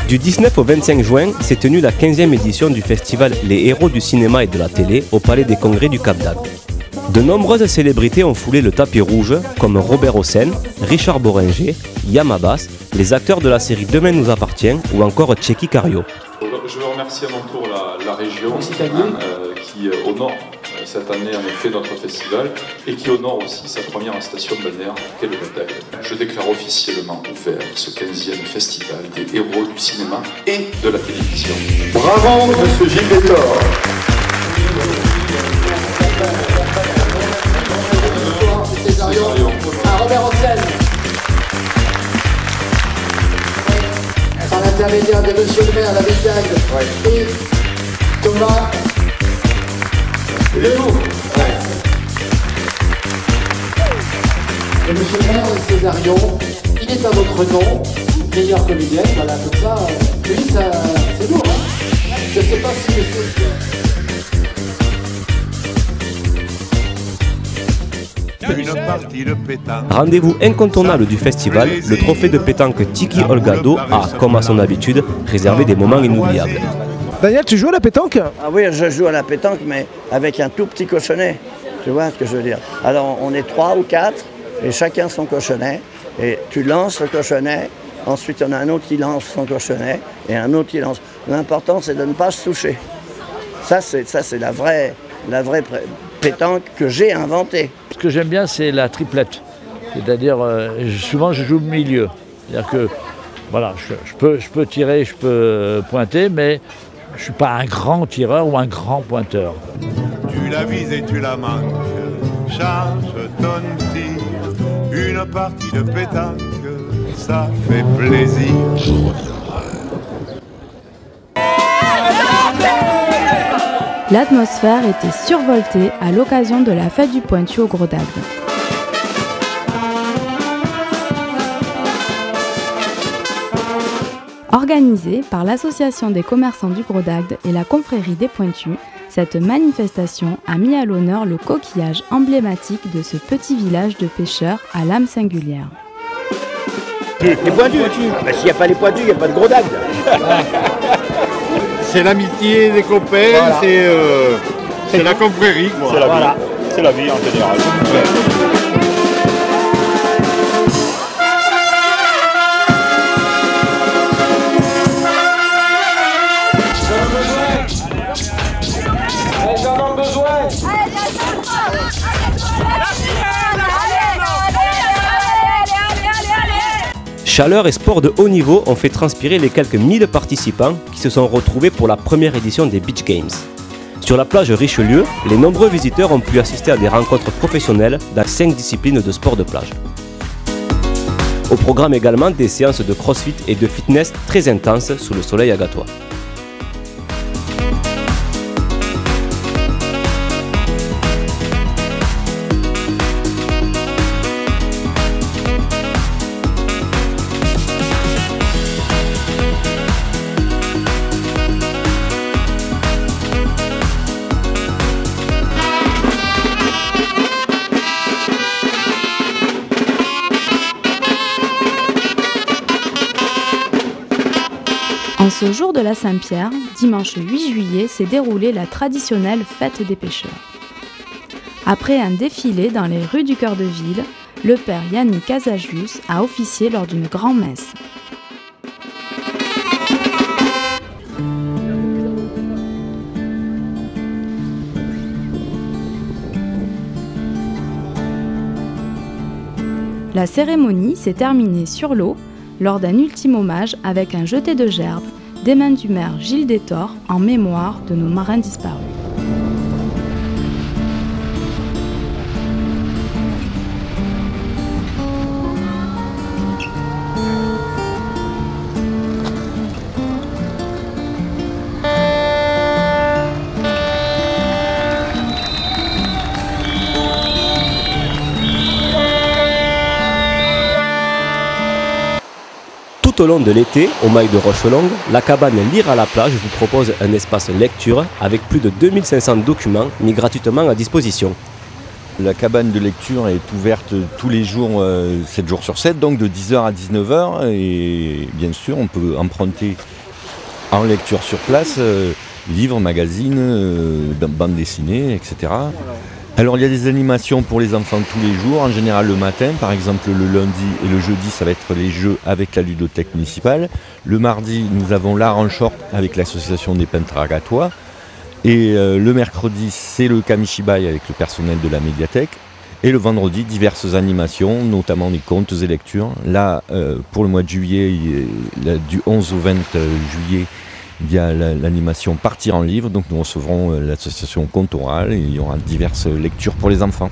Du 19 au 25 juin s'est tenue la 15e édition du festival Les Héros du cinéma et de la télé au Palais des Congrès du Cap d'Agde. De nombreuses célébrités ont foulé le tapis rouge, comme Robert Hossein, Richard Bohringer, Yam Abbas, les acteurs de la série Demain nous appartient ou encore Tchéky Karyo. Je veux remercier à mon tour la région qui honore cette année en effet notre festival et qui honore aussi sa première station balnéaire qu'est le Cap d'Agde. Je déclare officiellement ouvert ce 15e festival des héros du cinéma et de la télévision. Bravo Monsieur Gilles Bétor. Robert Hossein. Par l'intermédiaire de Monsieur le maire, la ville d'Agde, et Thomas Leloup. Et Monsieur le maire Césarion, il est à votre nom, meilleur comédien, voilà, tout ça. Lui, ça, c'est lourd, hein. Je ne sais pas si monsieur... Rendez-vous incontournable du festival, le trophée de pétanque Tiki Olgado a, comme à son habitude, réservé des moments inoubliables. Daniel, tu joues à la pétanque? Ah oui, je joue à la pétanque, mais avec un tout petit cochonnet. Tu vois ce que je veux dire? Alors, on est 3 ou 4, et chacun son cochonnet. Et tu lances le cochonnet, ensuite il y en a un autre qui lance son cochonnet, et un autre qui lance. L'important, c'est de ne pas se toucher. Ça, c'est la vraie pétanque que j'ai inventée. Ce que j'aime bien, c'est la triplette. C'est-à-dire, souvent, je joue le milieu. C'est-à-dire que, voilà, je peux tirer, je peux pointer, mais je ne suis pas un grand tireur ou un grand pointeur. Tu la vises et tu la manques, charge ton tir. Une partie de pétanque, ça fait plaisir. L'atmosphère était survoltée à l'occasion de la fête du Pointu au Gros d'Agde. Organisée par l'Association des commerçants du Gros d'Agde et la confrérie des Pointus, cette manifestation a mis à l'honneur le coquillage emblématique de ce petit village de pêcheurs à l'âme singulière. Les Pointus, s'il n'y a pas les Pointus, il n'y a pas de Gros d'Agde. C'est l'amitié des copains, voilà. C'est la confrérie. C'est la vie. C'est la vie en général. J'en ai besoin. Chaleur et sport de haut niveau ont fait transpirer les quelques 1000 participants qui se sont retrouvés pour la première édition des Beach Games. Sur la plage Richelieu, les nombreux visiteurs ont pu assister à des rencontres professionnelles dans 5 disciplines de sport de plage. Au programme également des séances de crossfit et de fitness très intenses sous le soleil agatois. En ce jour de la Saint-Pierre, dimanche 8 juillet, s'est déroulée la traditionnelle fête des pêcheurs. Après un défilé dans les rues du cœur de ville, le père Yannick Casagius a officié lors d'une grand-messe. La cérémonie s'est terminée sur l'eau lors d'un ultime hommage avec un jeté de gerbes des mains du maire Gilles Détor en mémoire de nos marins disparus. Tout au long de l'été, au mail de Rochelongue, la cabane Lire à la plage vous propose un espace lecture avec plus de 2500 documents mis gratuitement à disposition. La cabane de lecture est ouverte tous les jours, 7 jours sur 7, donc de 10h à 19h. Et bien sûr, on peut emprunter En lecture sur place, livres, magazines, bandes dessinées, etc. Alors il y a des animations pour les enfants tous les jours, en général le matin, par exemple le lundi et le jeudi ça va être les jeux avec la ludothèque municipale. Le mardi nous avons l'art en short avec l'association des peintres Agatois. Et le mercredi c'est le Kamishibai avec le personnel de la médiathèque. Et le vendredi diverses animations, notamment des contes et lectures. Là pour le mois de juillet, du 11 au 20 juillet, il y a l'animation Partir en livre, donc nous recevrons l'association Conte Oral et il y aura diverses lectures pour les enfants.